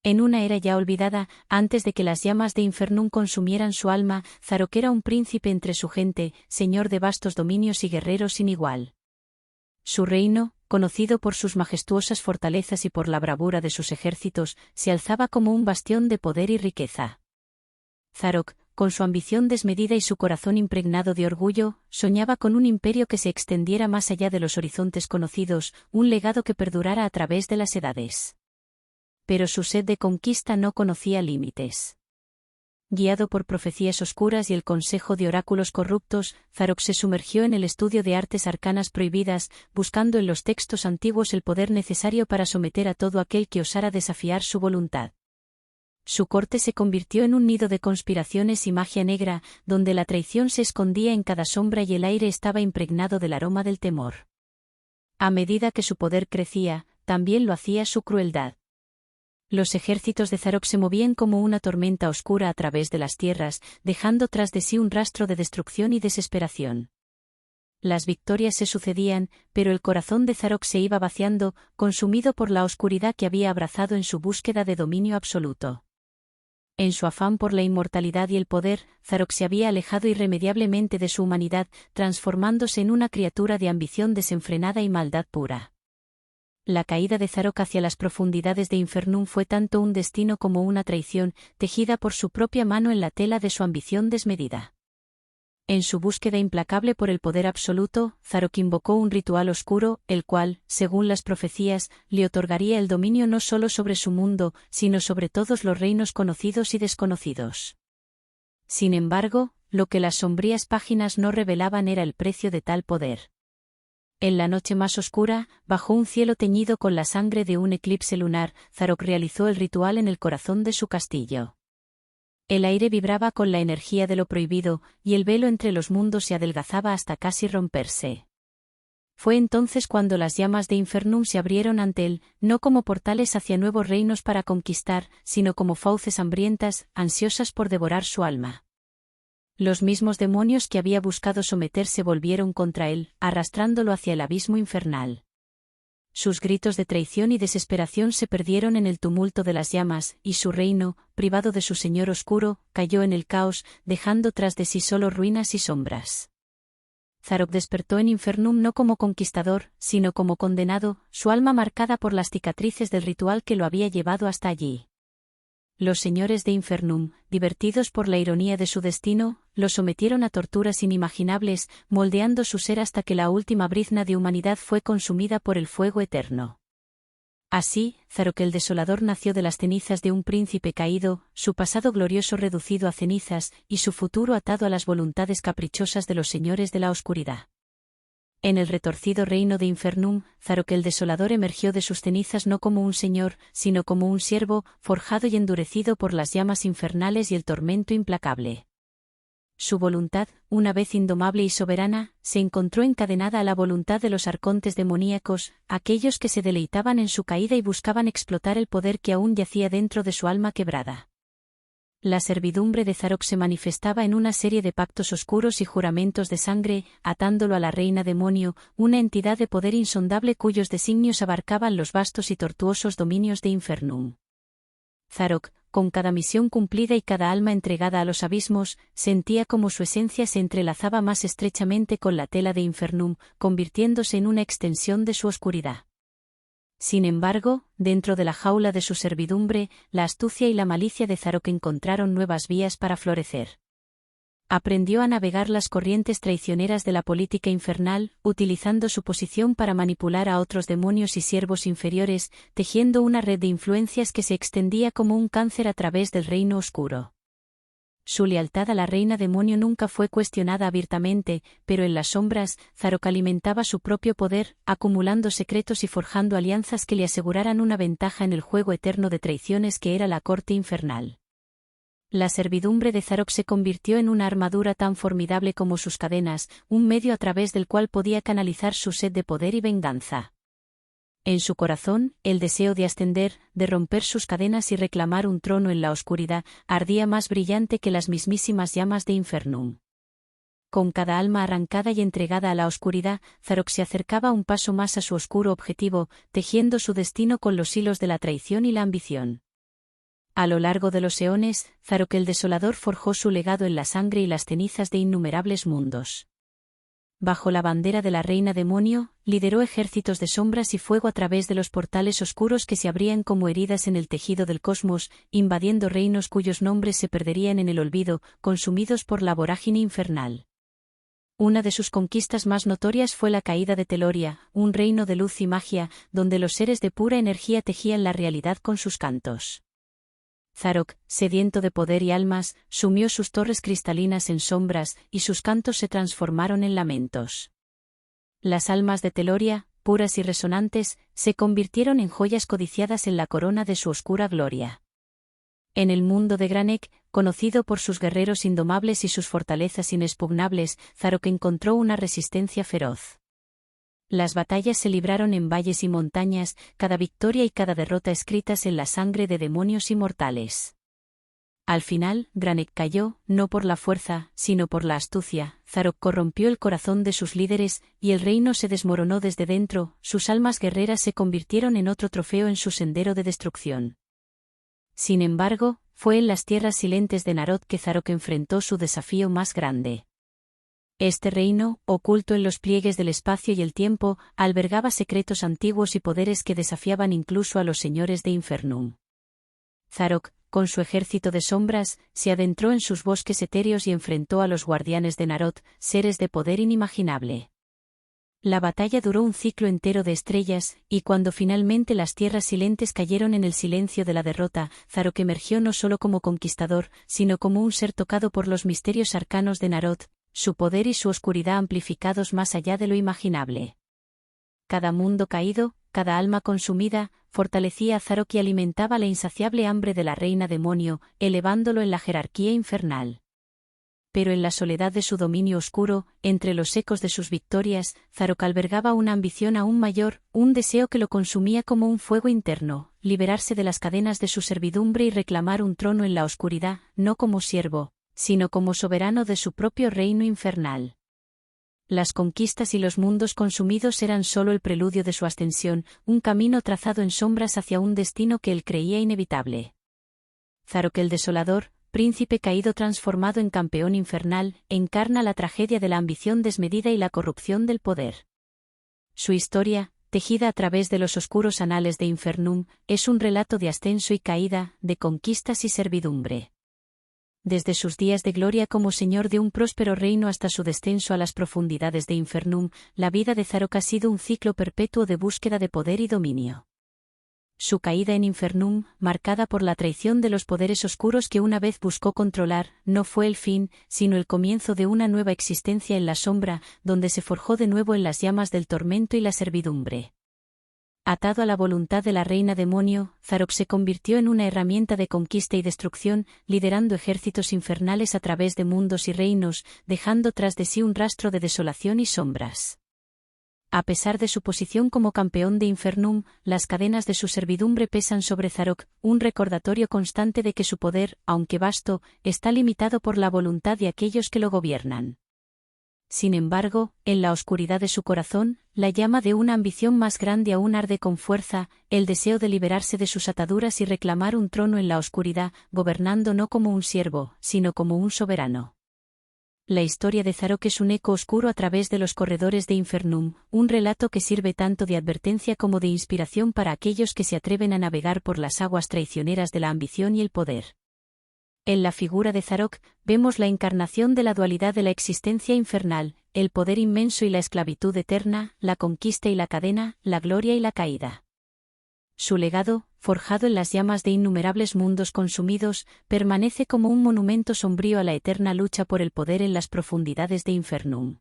En una era ya olvidada, antes de que las llamas de Infernum consumieran su alma, Zarok era un príncipe entre su gente, señor de vastos dominios y guerrero sin igual. Su reino, conocido por sus majestuosas fortalezas y por la bravura de sus ejércitos, se alzaba como un bastión de poder y riqueza. Zarok, con su ambición desmedida y su corazón impregnado de orgullo, soñaba con un imperio que se extendiera más allá de los horizontes conocidos, un legado que perdurara a través de las edades. Pero su sed de conquista no conocía límites. Guiado por profecías oscuras y el consejo de oráculos corruptos, Zarok se sumergió en el estudio de artes arcanas prohibidas, buscando en los textos antiguos el poder necesario para someter a todo aquel que osara desafiar su voluntad. Su corte se convirtió en un nido de conspiraciones y magia negra, donde la traición se escondía en cada sombra y el aire estaba impregnado del aroma del temor. A medida que su poder crecía, también lo hacía su crueldad. Los ejércitos de Zarok se movían como una tormenta oscura a través de las tierras, dejando tras de sí un rastro de destrucción y desesperación. Las victorias se sucedían, pero el corazón de Zarok se iba vaciando, consumido por la oscuridad que había abrazado en su búsqueda de dominio absoluto. En su afán por la inmortalidad y el poder, Zarok se había alejado irremediablemente de su humanidad, transformándose en una criatura de ambición desenfrenada y maldad pura. La caída de Zarok hacia las profundidades de Infernum fue tanto un destino como una traición, tejida por su propia mano en la tela de su ambición desmedida. En su búsqueda implacable por el poder absoluto, Zarok invocó un ritual oscuro, el cual, según las profecías, le otorgaría el dominio no solo sobre su mundo, sino sobre todos los reinos conocidos y desconocidos. Sin embargo, lo que las sombrías páginas no revelaban era el precio de tal poder. En la noche más oscura, bajo un cielo teñido con la sangre de un eclipse lunar, Zarok realizó el ritual en el corazón de su castillo. El aire vibraba con la energía de lo prohibido, y el velo entre los mundos se adelgazaba hasta casi romperse. Fue entonces cuando las llamas de Infernum se abrieron ante él, no como portales hacia nuevos reinos para conquistar, sino como fauces hambrientas, ansiosas por devorar su alma. Los mismos demonios que había buscado someter se volvieron contra él, arrastrándolo hacia el abismo infernal. Sus gritos de traición y desesperación se perdieron en el tumulto de las llamas, y su reino, privado de su señor oscuro, cayó en el caos, dejando tras de sí solo ruinas y sombras. Zarok despertó en Infernum no como conquistador, sino como condenado, su alma marcada por las cicatrices del ritual que lo había llevado hasta allí. Los señores de Infernum, divertidos por la ironía de su destino, lo sometieron a torturas inimaginables, moldeando su ser hasta que la última brizna de humanidad fue consumida por el fuego eterno. Así, Zarok el Desolador nació de las cenizas de un príncipe caído, su pasado glorioso reducido a cenizas, y su futuro atado a las voluntades caprichosas de los señores de la oscuridad. En el retorcido reino de Infernum, Zarok el Desolador emergió de sus cenizas no como un señor, sino como un siervo, forjado y endurecido por las llamas infernales y el tormento implacable. Su voluntad, una vez indomable y soberana, se encontró encadenada a la voluntad de los arcontes demoníacos, aquellos que se deleitaban en su caída y buscaban explotar el poder que aún yacía dentro de su alma quebrada. La servidumbre de Zarok se manifestaba en una serie de pactos oscuros y juramentos de sangre, atándolo a la reina demonio, una entidad de poder insondable cuyos designios abarcaban los vastos y tortuosos dominios de Infernum. Zarok, con cada misión cumplida y cada alma entregada a los abismos, sentía como su esencia se entrelazaba más estrechamente con la tela de Infernum, convirtiéndose en una extensión de su oscuridad. Sin embargo, dentro de la jaula de su servidumbre, la astucia y la malicia de Zarok encontraron nuevas vías para florecer. Aprendió a navegar las corrientes traicioneras de la política infernal, utilizando su posición para manipular a otros demonios y siervos inferiores, tejiendo una red de influencias que se extendía como un cáncer a través del reino oscuro. Su lealtad a la reina demonio nunca fue cuestionada abiertamente, pero en las sombras, Zarok alimentaba su propio poder, acumulando secretos y forjando alianzas que le aseguraran una ventaja en el juego eterno de traiciones que era la corte infernal. La servidumbre de Zarok se convirtió en una armadura tan formidable como sus cadenas, un medio a través del cual podía canalizar su sed de poder y venganza. En su corazón, el deseo de ascender, de romper sus cadenas y reclamar un trono en la oscuridad, ardía más brillante que las mismísimas llamas de Infernum. Con cada alma arrancada y entregada a la oscuridad, Zarok se acercaba un paso más a su oscuro objetivo, tejiendo su destino con los hilos de la traición y la ambición. A lo largo de los eones, Zarok el Desolador forjó su legado en la sangre y las cenizas de innumerables mundos. Bajo la bandera de la Reina Demonio, lideró ejércitos de sombras y fuego a través de los portales oscuros que se abrían como heridas en el tejido del cosmos, invadiendo reinos cuyos nombres se perderían en el olvido, consumidos por la vorágine infernal. Una de sus conquistas más notorias fue la caída de Teloria, un reino de luz y magia, donde los seres de pura energía tejían la realidad con sus cantos. Zarok, sediento de poder y almas, sumió sus torres cristalinas en sombras, y sus cantos se transformaron en lamentos. Las almas de Teloria, puras y resonantes, se convirtieron en joyas codiciadas en la corona de su oscura gloria. En el mundo de Granek, conocido por sus guerreros indomables y sus fortalezas inexpugnables, Zarok encontró una resistencia feroz. Las batallas se libraron en valles y montañas, cada victoria y cada derrota escritas en la sangre de demonios inmortales. Al final, Granek cayó, no por la fuerza, sino por la astucia. Zarok corrompió el corazón de sus líderes, y el reino se desmoronó desde dentro, sus almas guerreras se convirtieron en otro trofeo en su sendero de destrucción. Sin embargo, fue en las tierras silentes de Narod que Zarok enfrentó su desafío más grande. Este reino, oculto en los pliegues del espacio y el tiempo, albergaba secretos antiguos y poderes que desafiaban incluso a los señores de Infernum. Zarok, con su ejército de sombras, se adentró en sus bosques etéreos y enfrentó a los guardianes de Narod, seres de poder inimaginable. La batalla duró un ciclo entero de estrellas, y cuando finalmente las tierras silentes cayeron en el silencio de la derrota, Zarok emergió no solo como conquistador, sino como un ser tocado por los misterios arcanos de Narod, su poder y su oscuridad amplificados más allá de lo imaginable. Cada mundo caído, cada alma consumida, fortalecía a Zarok y alimentaba la insaciable hambre de la Reina Demonio, elevándolo en la jerarquía infernal. Pero en la soledad de su dominio oscuro, entre los ecos de sus victorias, Zarok albergaba una ambición aún mayor, un deseo que lo consumía como un fuego interno, liberarse de las cadenas de su servidumbre y reclamar un trono en la oscuridad, no como siervo, sino como soberano de su propio reino infernal. Las conquistas y los mundos consumidos eran solo el preludio de su ascensión, un camino trazado en sombras hacia un destino que él creía inevitable. Zarok el Desolador, príncipe caído transformado en campeón infernal, encarna la tragedia de la ambición desmedida y la corrupción del poder. Su historia, tejida a través de los oscuros anales de Infernum, es un relato de ascenso y caída, de conquistas y servidumbre. Desde sus días de gloria como señor de un próspero reino hasta su descenso a las profundidades de Infernum, la vida de Zarok ha sido un ciclo perpetuo de búsqueda de poder y dominio. Su caída en Infernum, marcada por la traición de los poderes oscuros que una vez buscó controlar, no fue el fin, sino el comienzo de una nueva existencia en la sombra, donde se forjó de nuevo en las llamas del tormento y la servidumbre. Atado a la voluntad de la Reina Demonio, Zarok se convirtió en una herramienta de conquista y destrucción, liderando ejércitos infernales a través de mundos y reinos, dejando tras de sí un rastro de desolación y sombras. A pesar de su posición como campeón de Infernum, las cadenas de su servidumbre pesan sobre Zarok, un recordatorio constante de que su poder, aunque vasto, está limitado por la voluntad de aquellos que lo gobiernan. Sin embargo, en la oscuridad de su corazón, la llama de una ambición más grande aún arde con fuerza, el deseo de liberarse de sus ataduras y reclamar un trono en la oscuridad, gobernando no como un siervo, sino como un soberano. La historia de Zarok es un eco oscuro a través de los corredores de Infernum, un relato que sirve tanto de advertencia como de inspiración para aquellos que se atreven a navegar por las aguas traicioneras de la ambición y el poder. En la figura de Zarok, vemos la encarnación de la dualidad de la existencia infernal, el poder inmenso y la esclavitud eterna, la conquista y la cadena, la gloria y la caída. Su legado, forjado en las llamas de innumerables mundos consumidos, permanece como un monumento sombrío a la eterna lucha por el poder en las profundidades de Infernum.